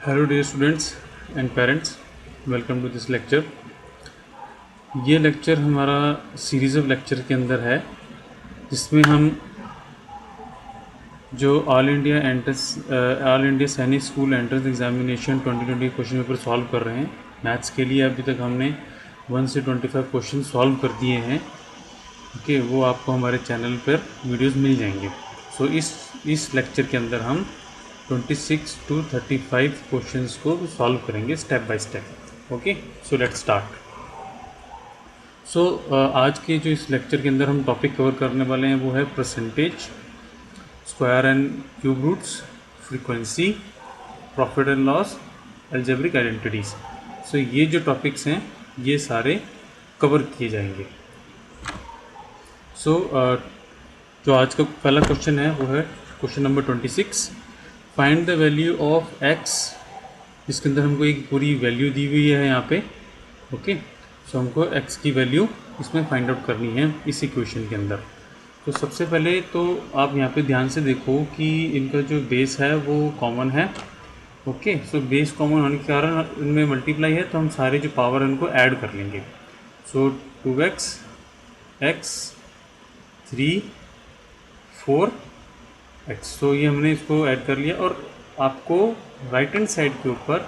Hello dear students and parents, welcome to this lecture. ये lecture हमारा series of lecture के अंदर है, जिसमें हम जो all India Sainik school entrance examination 2020 question paper solve कर रहे हैं। मैथ्स के लिए अभी तक हमने 1 से 25 क्वेश्चन सॉल्व कर दिए हैं। ओके, वो आपको हमारे चैनल पर वीडियोस मिल जाएंगे। सो इस लेक्चर के अंदर हम 26 to 35 क्वेश्चंस को सॉल्व करेंगे step by step. Okay, so let's start. So आज के जो इस लेक्चर के अंदर हम टॉपिक कवर करने वाले हैं वो है percentage, square and cube roots, frequency, profit and loss, algebraic identities. So ये जो टॉपिक्स हैं ये सारे कवर किए जाएंगे। सो जो आज का पहला क्वेश्चन है वो है question number 26। Find the value of x, जिसके अंदर हमको एक पूरी वैल्यू दी हुई है यहाँ पे। ओके, सो हमको एक्स की वैल्यू इसमें फाइंड आउट करनी है इस इक्वेशन के अंदर। तो सबसे पहले तो आप यहाँ पे ध्यान से देखो कि इनका जो बेस है वो कॉमन है। ओके, सो बेस कॉमन होने के कारण इनमें मल्टीप्लाई है, तो हम सारे जो पावर है उनको ऐड कर लेंगे। सो 2x, x, 3, 4x। सो ये हमने इसको ऐड कर लिया, और आपको राइट हैंड साइड के ऊपर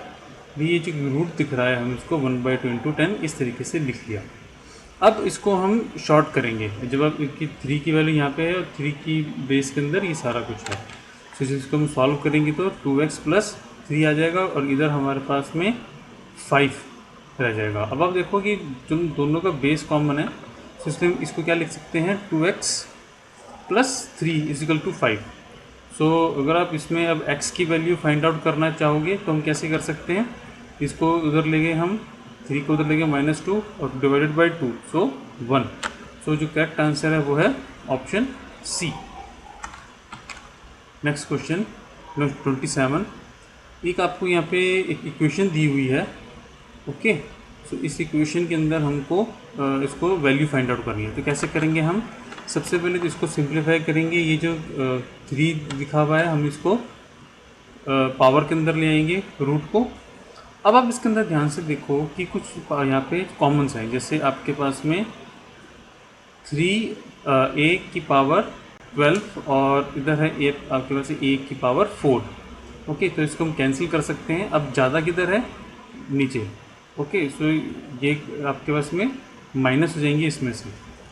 भी ये जो रूट दिख रहा है हम इसको 1/2 इंटू 10 इस तरीके से लिख लिया। अब इसको हम शॉर्ट करेंगे। जब आप इनकी 3 की वैल्यू यहाँ पे है और 3 की बेस के अंदर ये सारा कुछ है, तो इसको हम सॉल्व करेंगे तो 2x प्लस 3 आ जाएगा, और इधर हमारे पास में 5 रह जाएगा। अब आप देखो कि तुम दोनों का बेस कॉमन है, तो इसलिए हम इसको क्या लिख सकते हैं, 2x प्लस 3 इजिकल टू 5। सो अगर आप इसमें अब x की वैल्यू फाइंड आउट करना चाहोगे तो हम कैसे कर सकते हैं, इसको उधर ले गए हम, 3 को उधर ले गए -2 और डिवाइडेड बाई 2, सो 1। सो जो करेक्ट आंसर है वो है ऑप्शन सी। Next question 27। एक आपको यहाँ पे एक इक्वेशन दी हुई है। ओके, सो इस इक्वेशन के अंदर हमको इसको वैल्यू फाइंड आउट करनी है। तो कैसे करेंगे हम, सबसे पहले तो इसको सिंप्लीफाई करेंगे। ये जो 3 लिखा हुआ है हम इसको पावर के अंदर ले आएंगे, रूट को। अब आप इसके अंदर ध्यान से देखो कि कुछ यहाँ पे कॉमन्स हैं, जैसे आपके पास में 3a की पावर 12 और इधर है a, आपके पास a की पावर 4। ओके, तो इसको हम कैंसिल कर सकते हैं। अब ज़्यादा किधर है, नीचे। ओके, सो ये आपके पास में माइनस हो जाएंगी इसमें से,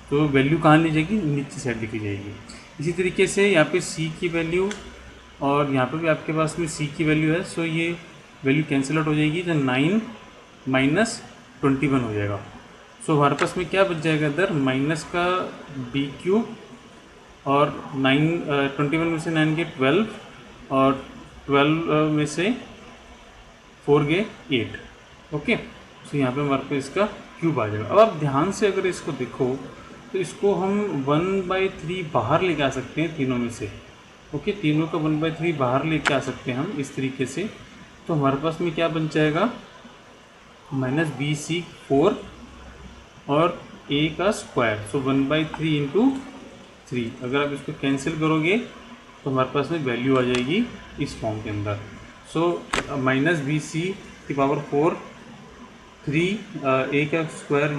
तो वैल्यू कहाँ ली जाएगी, नीचे साइड लिखी जाएगी। इसी तरीके से यहाँ पे c की वैल्यू और यहाँ पे भी आपके पास में c की वैल्यू है, सो ये वैल्यू कैंसिल आउट हो जाएगी, तो 9 माइनस 21 हो जाएगा। सो हमारे पास में क्या बच जाएगा इधर, माइनस का b क्यूब और 21 में से 9 गए 12 और 12 में से 4 गए 8। ओके, सो यहाँ पे हमारे पास इसका क्यूब आ जाएगा। अब आप ध्यान से अगर इसको देखो तो इसको हम 1/3 बाहर लेके आ सकते हैं तीनों में से। ओके, तीनों का 1/3 बाहर लेके आ सकते हैं हम इस तरीके से। तो हमारे पास में क्या बन जाएगा, -bc4 और a का स्क्वायर, सो 1/3 इंटू 3। अगर आप इसको कैंसिल करोगे तो हमारे पास में वैल्यू आ जाएगी इस फॉर्म के अंदर। सो -bc⁴ 3 a का स्क्वायर,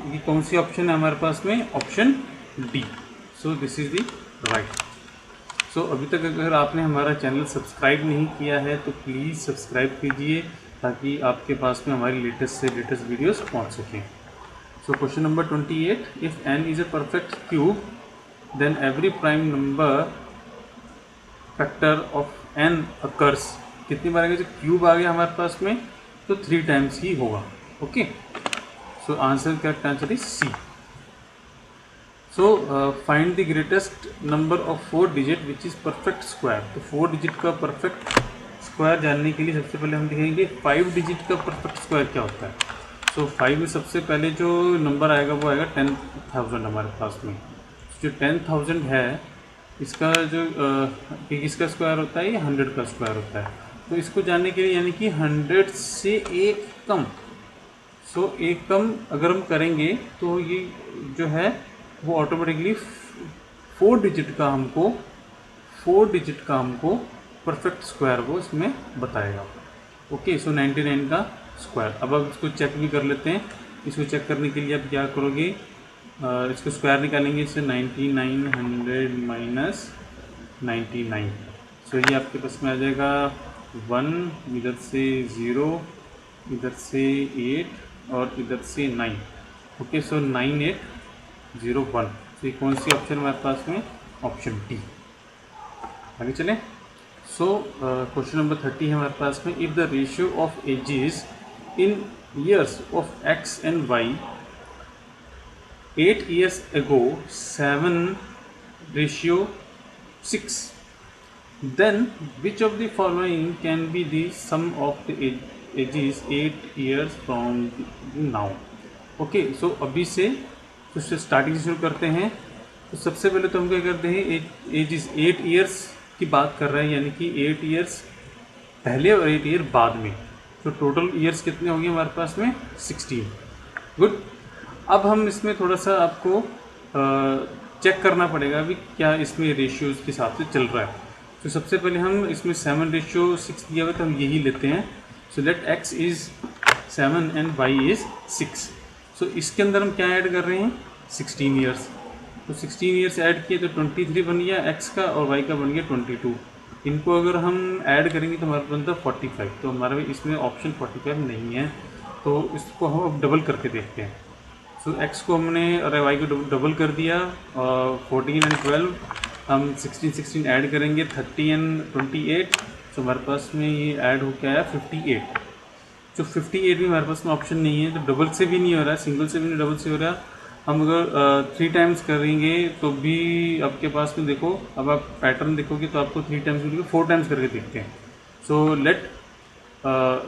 ये कौन सी ऑप्शन है हमारे पास में, option D. So this is the right. So अभी तक अगर आपने हमारा चैनल सब्सक्राइब नहीं किया है तो प्लीज़ सब्सक्राइब कीजिए, ताकि आपके पास में हमारी लेटेस्ट से लेटेस्ट वीडियोस पहुंच सकें। So question number 28। If n is a perfect cube then every prime number factor of n occurs. कितनी बार आएगा, जो क्यूब आ गया हमारे पास में तो 3 टाइम्स ही होगा। Okay, so answer, correct answer is C. So find the greatest number of 4 digit which is perfect square. तो 4 डिजिट का परफेक्ट स्क्वायर जानने के लिए सबसे पहले हम देखेंगे 5 डिजिट का परफेक्ट स्क्वायर क्या होता है। सो 5 में सबसे पहले जो नंबर आएगा वो आएगा 10,000 हमारे पास में। जो 10,000 है इसका जो इसका स्क्वायर होता है, ये 100 का स्क्वायर होता है। तो इसको जानने के लिए, यानी कि 100 से एक कम, सो एक कम अगर हम करेंगे तो ये जो है वो ऑटोमेटिकली 4 डिजिट का हमको परफेक्ट स्क्वायर वो इसमें बताएगा। ओके, सो 99 का स्क्वायर। अब इसको चेक भी कर लेते हैं। इसको चेक करने के लिए आप क्या करोगे, इसको स्क्वायर निकालेंगे, इससे 9900 माइनस 99। सो ये आपके पास में आ जाएगा 1, इधर से 0, इधर से 8 और इधर से 9। ओके, सो 9801। तो ये कौन सी ऑप्शन हमारे पास में, ऑप्शन डी। आगे चलें। सो क्वेश्चन नंबर 30 है हमारे पास में, if the ratio of ages in years of X and Y 8 years ago 7:6, then which of the following can be the sum of the ages 8 years from now? Okay, सो अभी से तो starting से शुरू करते हैं। तो सबसे पहले तो हम क्या करते हैं, एजेस 8 ईयर्स की बात कर रहे हैं, यानी कि 8 ईयर्स पहले और 8 ईयर बाद में। तो टोटल ईयर्स कितने होंगे हमारे पास में, 16। गुड। अब हम इसमें थोड़ा सा आपको चेक करना पड़ेगा भी क्या इसमें रेशियोज़ के हिसाब से चल रहा है। तो सबसे पहले हम इसमें 7:6 दिया हुआ है, तो हम यही लेते हैं। So let x is 7 and y is 6। सो इसके अंदर हम क्या ऐड कर रहे हैं, 16 ईयर्स। तो 16 ईयर्स ऐड किए तो 23 बन गया x का, और y का बन गया 22। इनको अगर हम ऐड करेंगे तो हमारा बनता 45। तो हमारा इसमें ऑप्शन 45 नहीं है, तो इसको हम अब डबल करके देखते हैं। सो x को हमने और y को डबल कर दिया, और 14 एंड 12 हम 16 ऐड करेंगे, 30 एंड 28। सो हमारे पास में ये ऐड हो के आया 58। जो 58 भी हमारे पास में ऑप्शन नहीं है, तो डबल से भी नहीं हो रहा है, सिंगल से भी नहीं, डबल से हो रहा है। हम अगर 3 टाइम्स करेंगे तो भी आपके पास में देखो, अब आप पैटर्न देखोगे तो आपको 3 टाइम्स मिलेगा। 4 टाइम्स करके देखते हैं। सो लेट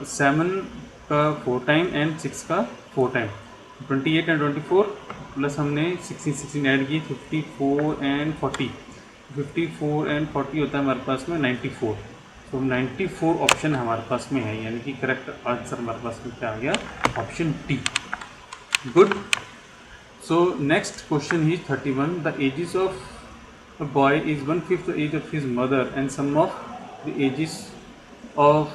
7 का 4 टाइम एंड 6 का 4 टाइम, 28 एंड 24 प्लस हमने 16 ऐड किए, 54 एंड 40। 54 एंड 40 होता है हमारे पास में 94। तो 94 ऑप्शन हमारे पास में है, यानी कि करेक्ट आंसर हमारे पास में क्या आ गया, option D. Good. So next question is 31। The ages of a boy is 1/5 the age of his mother and sum of the ages of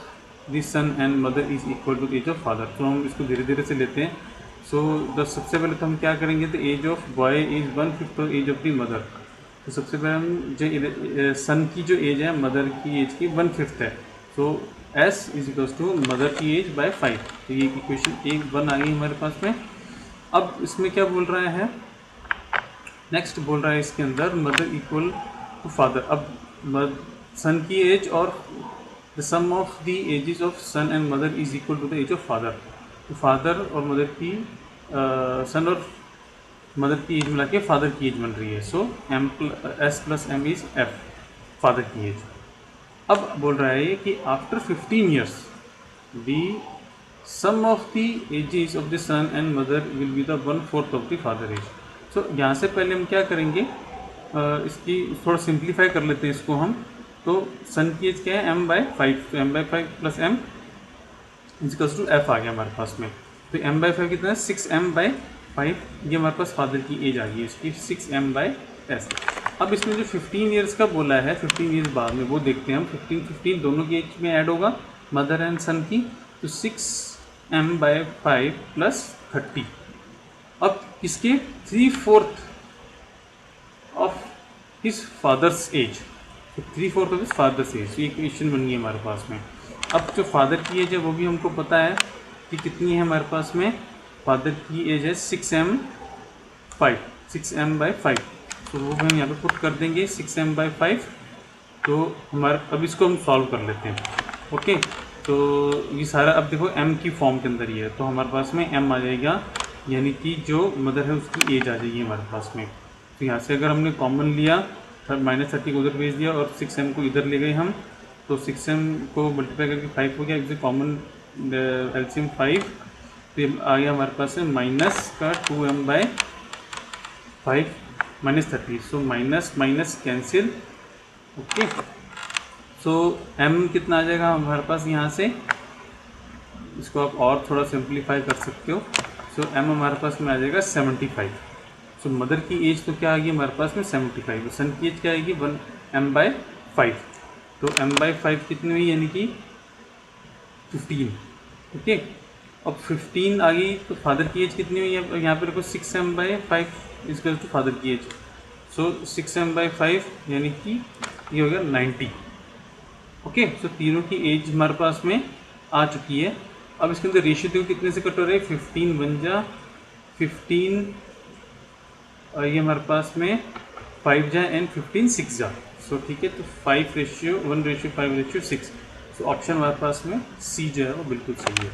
the son and mother is equal to the age of father. तो हम इसको धीरे धीरे से लेते हैं। सो सबसे पहले तो हम क्या करेंगे, the age of boy is 1/5 the age of the mother. तो सबसे पहले हम जो सन की जो एज है मदर की एज की 1/5 है, तो s is equals to mother की एज बाय 5। तो ये इक्वेशन 1 आ गई हमारे पास में। अब इसमें क्या बोल रहा है, नेक्स्ट बोल रहा है इसके अंदर मदर इक्वल टू फादर। अब सन की एज और the sum of the ages of son and mother is equal to the age of father. तो फादर और मदर की सन और मदर की एज मिला के फादर की एज बन रही है। So s plus m is f, father की एज। अब बोल रहा है कि after 15 years the sum of the ages of the son and mother will be the 1/4 of the father age. So यहाँ से पहले हम क्या करेंगे, इसकी थोड़ा सिंप्लीफाई कर लेते हैं इसको हम। तो सन की एज क्या है, m/5। तो m/5 plus m equals to f आ गया हमारे पास में। तो m/5 कितना है, 6m/5। ये हमारे पास फादर की एज आ गई इसकी 6m/s। अब इसमें जो 15 ईयर्स का बोला है, 15 ईयर्स बाद में वो देखते हैं हम। 15 दोनों की एज में ऐड होगा, मदर एंड सन की। तो 6m/5 प्लस 30। अब किसके 3/4 ऑफ हिज फादर्स एज, तो 3/4 ऑफ हिज फादर्स एज। ये इक्वेशन बन गई हमारे पास में। अब जो फादर की एज है वो भी हमको पता है कि कितनी है हमारे पास में, फादर की एज है 6m/5। तो वो हम यहाँ पे पुट कर देंगे 6m/5। तो हमारे अब इसको हम सॉल्व कर लेते हैं। ओके, तो ये सारा अब देखो m की फॉर्म के अंदर ही है, तो हमारे पास में m आ जाएगा, यानी कि जो मदर है उसकी एज आ जाएगी हमारे पास में। तो यहाँ से अगर हमने कॉमन लिया, -30 को उधर भेज दिया और 6m को इधर ले गए हम, तो 6m को मल्टीप्लाई करके 5 हो गया, इसे कॉमन एलसीएम 5। तो आ गया हमारे पास में माइनस का 2m/5 -30। So minus minus cancel. Okay, so m कितना आ जाएगा हमारे पास यहाँ से, इसको आप और थोड़ा सिंप्लीफाई कर सकते हो। सो m हमारे पास में आ जाएगा 75। सो मदर की एज तो क्या आ गई हमारे पास में 75, सन की एज क्या आएगी 1m/5। तो m/5 कितनी हुई, यानी कि 15। ओके, अब 15 आ गई तो फादर की एज कितनी हुई है, यहाँ पे देखो 6m/5 इजकल टू फादर की एज। सो 6m/5 यानी कि ये हो गया 90। ओके, सो तीनों की एज हमारे पास में आ चुकी है। अब इसके अंदर रेशियो देखो कितने से कट हो रहे हैं, 15 बन जा 15, ये हमारे पास में 5 जा एंड 15 6 जा। सो ठीक है, तो 5:1:5:6। सो ऑप्शन हमारे पास में सी जो है वो बिल्कुल सही है।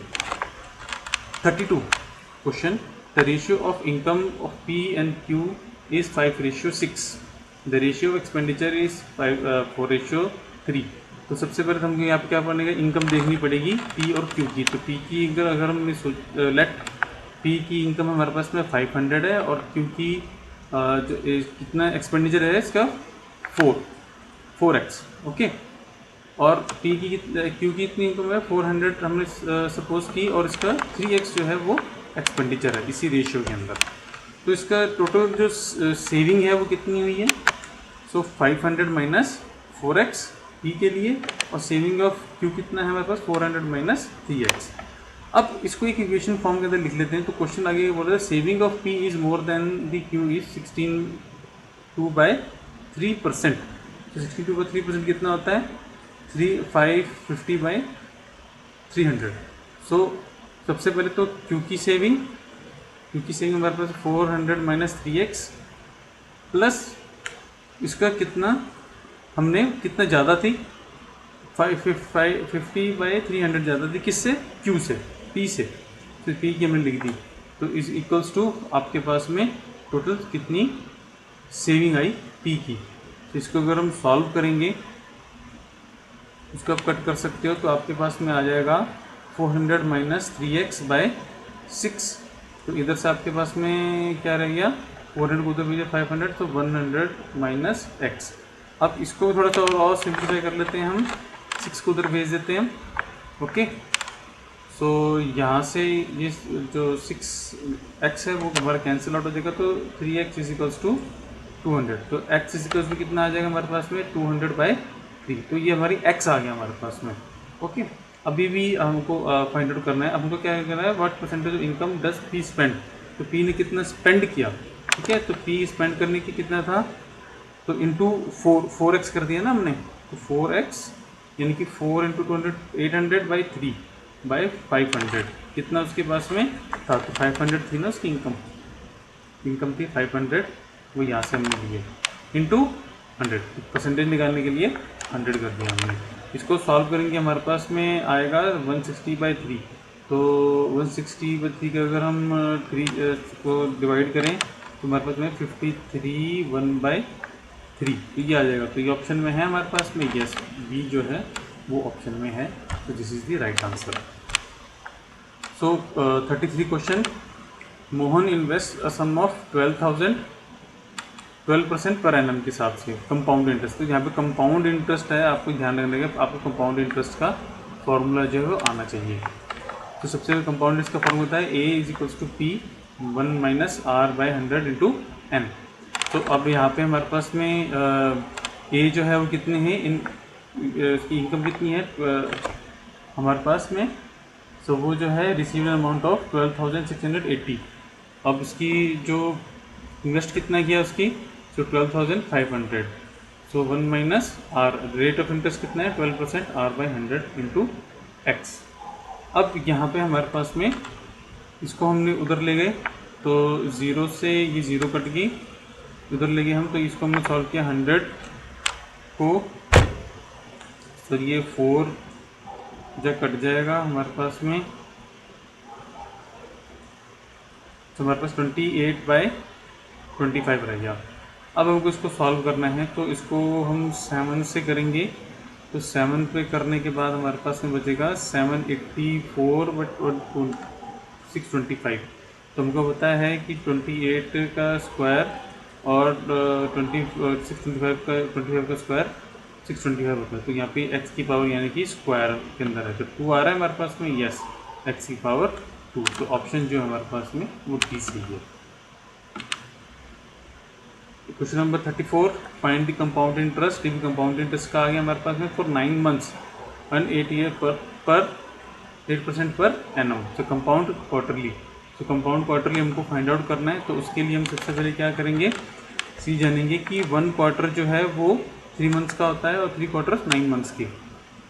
32 question, the ratio of income of P and Q is 5:6, the ratio of expenditure is 4:3। तो सबसे पहले हमको यहाँ पे क्या पड़ेगा, इनकम देखनी पड़ेगी पी और क्यू की। तो पी की अगर हमने लेट पी की इनकम हमारे पास में 500 है और क्यू की जो कितना एक्सपेंडिचर है इसका 4x। ओके, और पी की क्यू की इतनी इनकम है 400 हमने सपोज की, और इसका 3x जो है वो एक्सपेंडिचर है इसी रेशियो के अंदर। तो इसका टोटल जो सेविंग है वो कितनी हुई है, सो 500 माइनस 4x पी के लिए, और सेविंग ऑफ क्यू कितना है हमारे पास 400 माइनस 3x। अब इसको एक इक्वेशन फॉर्म के अंदर लिख लेते हैं। तो क्वेश्चन आगे बोल रहा है saving of P is more than the Q is 62/3%। तो 62/3% कितना होता है 550/300। सो सबसे पहले तो क्यू की सेविंग हमारे पास 400 माइनस 3x प्लस इसका कितना हमने कितना ज़्यादा थी 550/300 ज़्यादा थी, किससे, क्यू से, पी से। तो पी की हमने लिख दी, तो इज इक्वल्स टू आपके पास में टोटल कितनी सेविंग आई पी की। तो इसको अगर हम सॉल्व करेंगे, इसको आप कट कर सकते हो, तो आपके पास में आ जाएगा 400 माइनस 3x/6। तो इधर से आपके पास में क्या रह गया, 400 को उधर भेजा 500, तो 100 माइनस x। अब इसको थोड़ा सा और सिंप्लीफाई कर लेते हैं हम, 6 को उधर भेज देते हैं। ओके, सो यहाँ से ये जो 6x है वो हमारा कैंसिल आउट हो जाएगा, तो 3x इज इक्वल्स टू 200। तो x इज इक्वल्स टू कितना आ जाएगा हमारे पास में 200/3। तो ये हमारी x आ गया हमारे पास में। ओके, अभी भी हमको फाइंड आउट करना है। अब हमको क्या करना है, what percentage of income does P spend. तो पी ने कितना स्पेंड किया, ठीक है, तो पी स्पेंड करने की कितना था, तो इंटू 4x कर दिया ना हमने, तो 4x यानी कि 4 × 200 800/3/500 कितना उसके पास में था, तो 500 थी ना उसकी इनकम थी 500, वो यहाँ से हमने लिए इंटू 100, परसेंटेज निकालने के लिए 100 कर दिया हमने। इसको सॉल्व करेंगे, हमारे पास में आएगा 160/3। तो 160/3 का अगर हम 3 को डिवाइड करें तो हमारे पास में 53 1/3, तो ये आ जाएगा। तो ये ऑप्शन में है हमारे पास में, यस, बी जो है वो ऑप्शन में है। तो this is the right answer. So 33 question, Mohan invest a sum of 12% per annum के हिसाब से कंपाउंड इंटरेस्ट। तो यहाँ पे कंपाउंड इंटरेस्ट है, आपको ध्यान रखने का, आपको कंपाउंड इंटरेस्ट का फॉर्मूला जो है वो आना चाहिए। तो सबसे पहले कंपाउंड इंटरेस्ट का फॉर्मूला होता है A is equals to P 1 minus r/100 into N. तो अब यहाँ पे हमारे पास में ए जो है वो कितने हैं, इसकी इनकम कितनी है हमारे पास में, सो वो जो है रिसीव्ड अमाउंट ऑफ 12,680। अब इसकी जो इन्वेस्ट कितना किया उसकी, so 12,500। So 1 minus R, rate of interest कितना है 12% r/100 इंटू एक्स। अब यहाँ पे हमारे पास में इसको हमने उधर ले गए, तो 0 से ये 0 कट गई, उधर ले गए हम, तो इसको हमने सॉल्व किया 100 को, सर ये 4 जब कट जाएगा हमारे पास में, तो हमारे पास 28/25 रह गया। अब हमको इसको सॉल्व करना है, तो इसको हम 7 से करेंगे। तो 7 पे करने के बाद हमारे पास में बचेगा 784/625। तो हमको पता है कि 28 का स्क्वायर और 625 का स्क्वायर 625 होता है। तो यहाँ पे x की पावर यानी कि स्क्वायर के अंदर है, तो 2 आ रहा है हमारे पास में, यस, x की पावर 2। तो ऑप्शन जो है हमारे पास में वो डी सही है। Question number 34, find the compound interest. Compound interest का आ गया हमारे पास में फॉर 9 मंथ्स एंड 8 ईयर पर 8% पर एनम। सो कंपाउंड क्वार्टरली, तो कंपाउंड क्वार्टरली हमको फाइंड आउट करना है। तो उसके लिए हम सबसे पहले क्या करेंगे, सी जानेंगे कि 1 क्वार्टर जो है वो 3 मंथ्स का होता है और 3 क्वार्टर्स 9 मंथ्स के।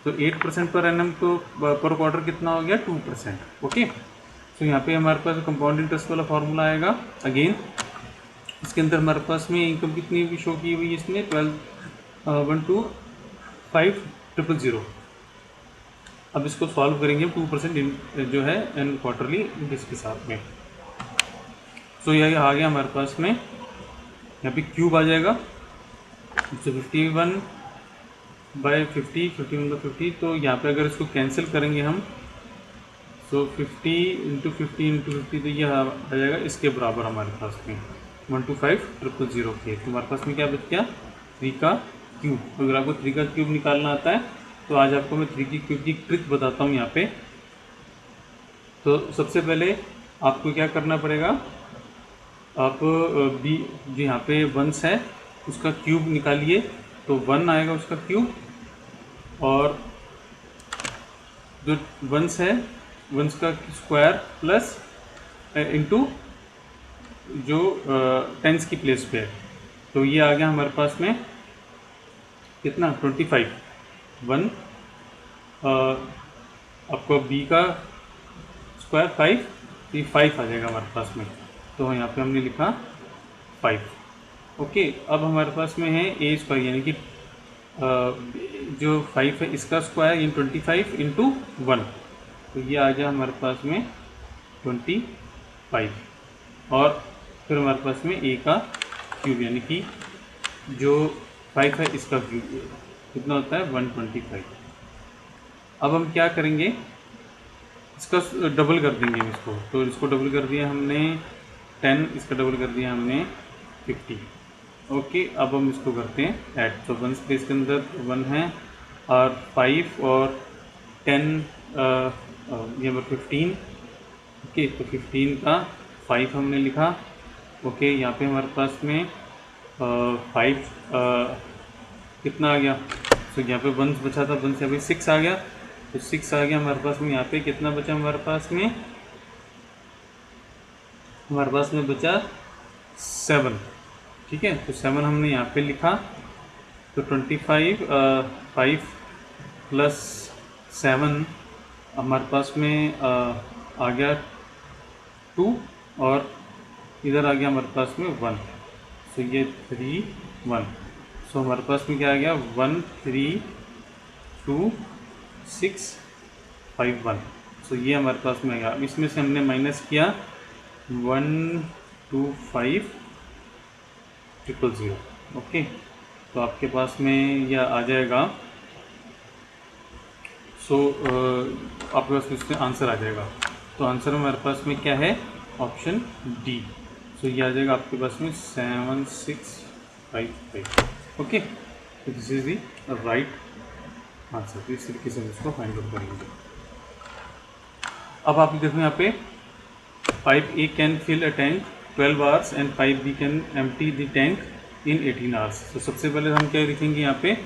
तो 8% पर एनम तो पर क्वार्टर कितना हो गया, 2%। ओके, तो यहाँ पे हमारे पास कंपाउंड इंटरेस्ट वाला फार्मूला आएगा। अगेन इसके अंदर हमारे पास में इनकम कितनी भी शो की हुई है इसमें 12,125,000। अब इसको सॉल्व करेंगे 2% जो है एन क्वार्टरली इंटरेस्ट के साथ में। सो यह आ गया हमारे पास में, यहाँ पे क्यूब आ जाएगा। तो 51/50, 51/50, तो यहाँ पे अगर इसको कैंसिल करेंगे हम, सो 50 × 50 × 50, तो यह आ जाएगा इसके बराबर हमारे पास में 125,000 के। तो हमारे पास में क्या बच गया, 3 का क्यूब। अगर आपको 3 का क्यूब निकालना आता है तो आज आपको मैं 3 की क्यूब की ट्रिक बताता हूँ यहाँ पे। तो सबसे पहले आपको क्या करना पड़ेगा, आप बी जो यहाँ पे वंस है उसका क्यूब निकालिए, तो 1 आएगा उसका क्यूब, और जो वंस है वंस का स्क्वायर प्लस इनटू जो टेंस की प्लेस पे है, तो ये आ गया हमारे पास में कितना, 25। 1 आपको बी का स्क्वायर 5, तो ये 5 आ जाएगा हमारे पास में। तो यहाँ पे हमने लिखा 5। ओके, अब हमारे पास में है ए स्क्वायर, यानी कि जो 5 है इसका स्क्वायर, यानी 25 × 1, तो ये आ गया हमारे पास में 25। और फिर हमारे पास में ए का क्यूब, यानी कि जो 5 है इसका क्यूब कितना होता है, 125। अब हम क्या करेंगे, इसका डबल कर देंगे इसको। तो इसको डबल कर दिया हमने 10, इसका डबल कर दिया हमने 50। ओके, अब हम इसको करते हैं ऐड। तो 1 स्पेस के अंदर 1 है और 5 और 10 ये 15। ओके, तो 15 का 5 हमने लिखा। ओके, यहाँ पे हमारे पास में 5 कितना आ गया, तो यहाँ पे 1 बचा था, 1 से अभी 6 आ गया, तो 6 आ गया हमारे पास में। यहाँ पे कितना बचा हमारे पास में, हमारे पास में बचा 7। ठीक है, तो 7 हमने यहाँ पे लिखा। तो 25 5 + 7 हमारे पास में आ गया 2, और इधर आ गया हमारे पास में 1, सो ये 3 1। सो हमारे पास में क्या आ गया, 1 3 2 6 5 1। सो ये हमारे पास में आएगा। अब इसमें से हमने माइनस किया 125,000। ओके, तो आपके पास में यह आ जाएगा। सो आपके पास इसमें आंसर आ जाएगा। तो आंसर हमारे पास में क्या है, ऑप्शन डी। सो ये आ जाएगा आपके पास में 7655। ओके, तो this is the right answer. तो इस तरीके से हम इसको फाइंड आउट करेंगे। अब आप देखो यहाँ पे, pipe A can fill a tank 12 hours and pipe B can empty the tank in 18 hours. तो सबसे पहले हम क्या लिखेंगे यहाँ पे,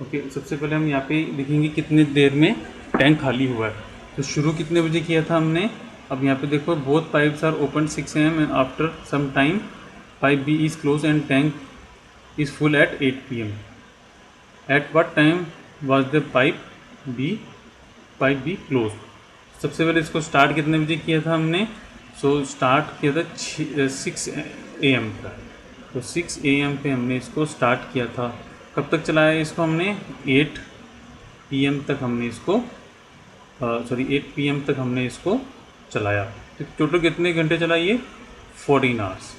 ओके, सबसे पहले हम यहाँ पे लिखेंगे कितनी देर में टैंक खाली हुआ है। तो शुरू कितने बजे किया था हमने। अब यहाँ पे देखो, both pipes are open 6 AM and after some time pipe B is close and tank is full at 8 PM। At what time was the pipe B close. सबसे पहले इसको स्टार्ट कितने बजे किया था हमने, सो स्टार्ट किया था 6 AM का। तो 6 AM पे हमने इसको स्टार्ट किया था। कब तक चलाया इसको हमने, 8 PM तक हमने इसको 8 PM तक हमने इसको चलाया। तो टोटल कितने घंटे चलाइए, 14 आवर्स।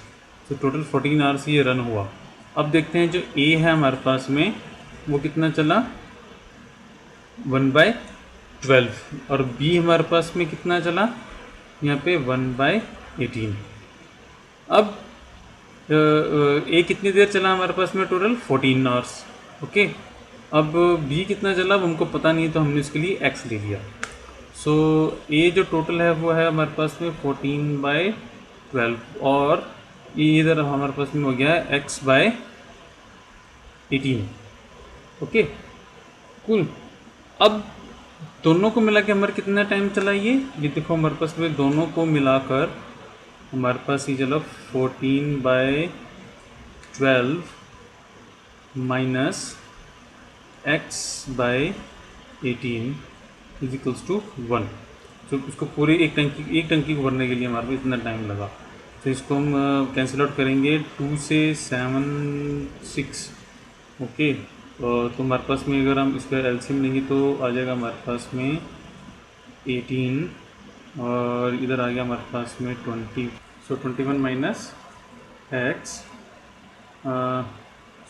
तो टोटल 14 आवर्स ये रन हुआ। अब देखते हैं जो ए है हमारे पास में वो कितना चला, 1/12, और बी हमारे पास में कितना चला, यहाँ पे 1/18। अब ए कितनी देर चला हमारे पास में, टोटल 14 आवर्स। ओके, अब बी कितना चला वो हमको पता नहीं है, तो हमने इसके लिए एक्स ले लिया। सो ए जो टोटल है वो है हमारे पास में 14/12, और ये इधर हमारे पास में हो गया है x/18। Okay, cool. अब दोनों को मिला के हमारे कितना टाइम चला ये देखो हमारे पास में दोनों को मिलाकर हमारे पास ये चलो 14/12 माइनस x/18 इजिकल्स टू 1। तो इसको पूरे एक टंकी को भरने के लिए हमारे को इतना टाइम लगा। तो इसको हम कैंसिल आउट करेंगे 2 से 7 6। ओके, तो हमारे पास में अगर हम इसका एलसीएम लेंगे तो आ जाएगा हमारे पास में 18 और इधर आ गया हमारे पास में 20। सो 21 माइनस एक्स।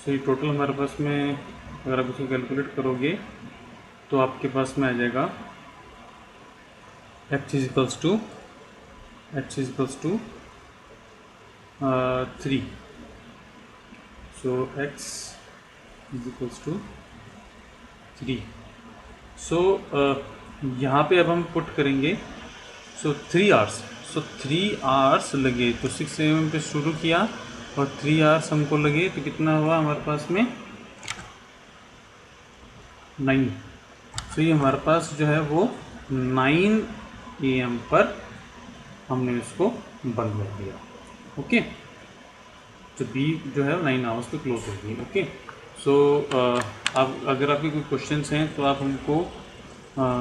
सो ये टोटल हमारे पास में अगर आप इसको कैलकुलेट करोगे तो आपके पास में आ जाएगा x इजिकल्स टू 3। सो x इजिकल्स टू 3। सो यहाँ पे अब हम पुट करेंगे 3 आवर्स। 3 आवर्स लगे तो 6 AM पे शुरू किया और 3 आवर्स हमको लगे तो कितना हुआ हमारे पास में 9। सो ये हमारे पास जो है वो 9 AM पर हमने इसको बंद कर दिया। ओके, तो बी जो है 9 आवर्स पे क्लोज हो गई। ओके, सो आप अगर आपके कोई क्वेश्चंस हैं तो आप हमको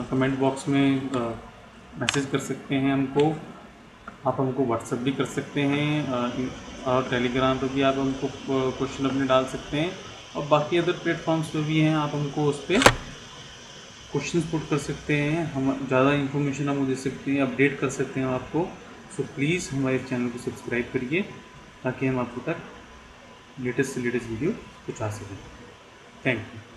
कमेंट बॉक्स में मैसेज कर सकते हैं हमको। आप हमको व्हाट्सएप भी कर सकते हैं और टेलीग्राम पर भी आप हमको क्वेश्चन अपने डाल सकते हैं और बाकी अदर प्लेटफॉर्म्स पे भी हैं, आप हमको उस पर क्वेश्चन पुट कर सकते हैं। हम ज़्यादा इन्फॉर्मेशन हमको दे सकते हैं, अपडेट कर सकते हैं आपको। सो प्लीज़ हमारे चैनल को सब्सक्राइब करिए ताकि हम आपको तक लेटेस्ट से लेटेस्ट वीडियो पहुँचा सकें। Thank you.